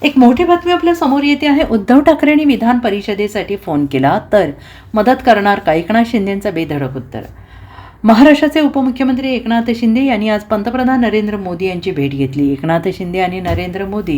एक मोठी बातमी आपल्या समोर येते आहे। उद्धव ठाकरेंनी विधान परिषदेसाठी फोन केला तर मदत करणार का? एकनाथ शिंदेंचं बेधडक उत्तर। महाराष्ट्राचे उपमुख्यमंत्री एकनाथ शिंदे यांनी आज पंतप्रधान नरेंद्र मोदी यांची भेट घेतली। एकनाथ शिंदे आणि नरेंद्र मोदी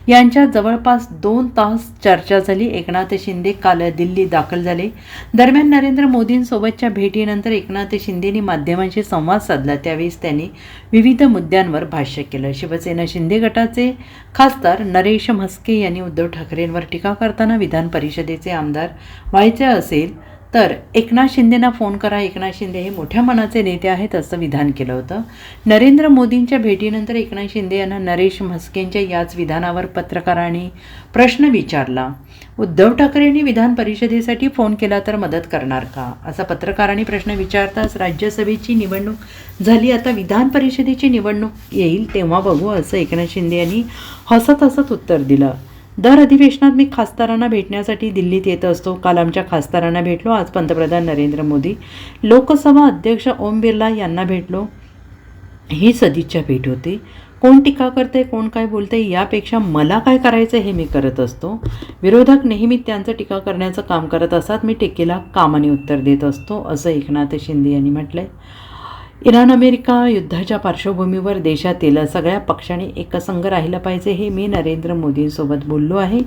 यांच्यात जवळपास 2 तास चर्चा झाली। एकनाथ शिंदे काल दिल्ली दाखल झाले। दरम्यान नरेंद्र मोदींसोबतच्या भेटीनंतर एकनाथ शिंदेंनी माध्यमांशी संवाद साधला। त्यावेळी त्यांनी विविध मुद्द्यांवर भाष्य केलं। शिवसेना शिंदे गटाचे खासदार नरेश म्हस्के यांनी उद्धव ठाकरेंवर टीका करताना विधान परिषदेचे आमदार व्हायचे असेल तर एकनाथ शिंदेंना फोन करा। एकनाथ शिंदे हे मोठ्या मनाचे नेते आहेत असं विधान केलं होतं। नरेंद्र मोदींच्या भेटीनंतर एकनाथ शिंदे यांना नरेश म्हस्केंच्या याच विधानावर पत्रकारांनी प्रश्न विचारला। उद्धव ठाकरेंनी विधान परिषदेसाठी फोन केला तर मदत करणार का, असा पत्रकारांनी प्रश्न विचारताच राज्यसभेची निवडणूक झाली, आता विधान परिषदेची निवडणूक येईल तेव्हा बघू, असं एकनाथ शिंदे यांनी हसत हसत उत्तर दिलं। दर अधिवेशनात मी खासदारांना भेटण्यासाठी दिल्लीत येत असतो। काल आमच्या खासदारांना भेटलो, आज पंतप्रधान नरेंद्र मोदी, लोकसभा अध्यक्ष ओम बिर्ला यांना भेटलो। ही सदिच्छा भेट होती। कोण टीका करते, कोण काय बोलते, यापेक्षा मला काय करायचं हे मी करत असतो। विरोधक नेहमी त्यांचं टीका करण्याचं काम करत असतात, मी टीकेला कामाने उत्तर देत असतो, असं एकनाथ शिंदे यांनी म्हटलंय। इराण अमेरिका युद्धाच्या पार्श्वभूमीवर देशातील सगळ्या पक्षांनी एकसंघ राहिलं पाहिजे, हे मी नरेंद्र मोदींसोबत बोललो आहे।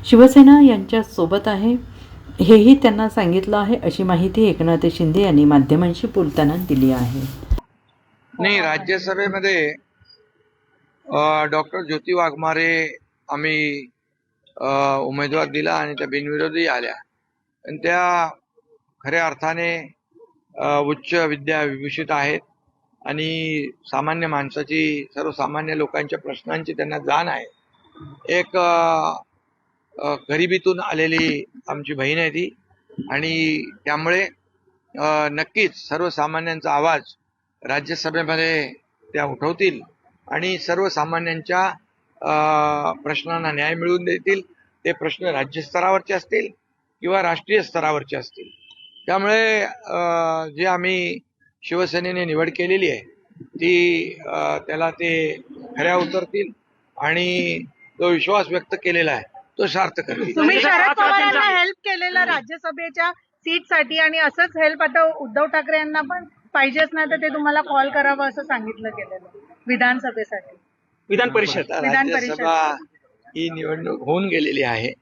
शिवसेना यांच्यासोबत आहे हेही त्यांना सांगितलं आहे, अशी माहिती एकनाथ शिंदे यांनी माध्यमांशी बोलताना दिली आहे। नाही, राज्यसभेमध्ये डॉक्टर ज्योती वाघमारे आम्ही उमेदवार दिला आणि त्या बिनविरोधी आल्या आणि त्या खऱ्या अर्थाने उच्च विद्या विभूषित आहेत आणि सामान्य माणसाची, सर्वसामान्य लोकांच्या प्रश्नांची त्यांना जाण आहे। एक गरिबीतून आलेली आमची बहीण आहे ती आणि त्यामुळे नक्कीच सर्वसामान्यांचा आवाज राज्यसभेमध्ये त्या उठवतील आणि सर्वसामान्यांच्या प्रश्नांना न्याय मिळवून देतील। ते प्रश्न राज्यस्तरावरचे असतील किंवा राष्ट्रीय स्तरावरचे असतील। त्यामुळे जे आम्ही शिवसेनेने निवड केलेली आहे ती त्याला ते खऱ्या उतरतील आणि जो विश्वास व्यक्त केलेला आहे तो सार्थ करतील। तुम्ही शरद पवारांना हेल्प केलेलं राज्यसभेच्या सीटसाठी आणि असंच हेल्प आता उद्धव ठाकरे यांना पण पाहिजेच ना, तर ते तुम्हाला कॉल करावं असं सांगितलं गेलेलं विधानसभेसाठी। विधान राज्यसभा ही निवडणूक होऊन गेलेली आहे,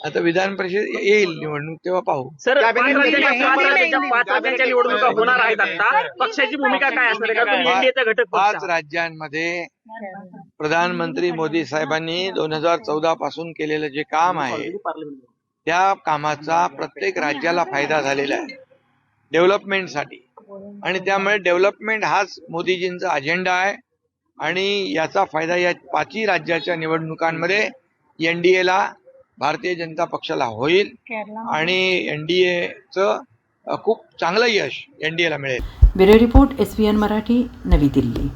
आता विधान परिषद येईल निवडणूक तेव्हा पाहू। सर, 5 राज्यांच्या निवडणुका होणार आहेत, आता पक्षाची भूमिका काय असणार आहे? तुम्ही एनडीएचा घटक पक्ष 5 राज्यांमध्ये प्रधानमंत्री मोदी साहेबांनी 2014 पासून केलेलं जे काम आहे त्या कामाचा प्रत्येक राज्याला फायदा झालेला आहे डेव्हलपमेंटसाठी, आणि त्यामुळे डेव्हलपमेंट हाच मोदीजींचा अजेंडा आहे आणि याचा फायदा या 5 राज्याच्या निवडणुकांमध्ये एनडीएला, भारतीय जनता पक्षाला होईल आणि एनडीएचं खूप चांगलं यश एनडीएला मिळेल। ब्युरो रिपोर्ट, SVN मराठी, नवी दिल्ली।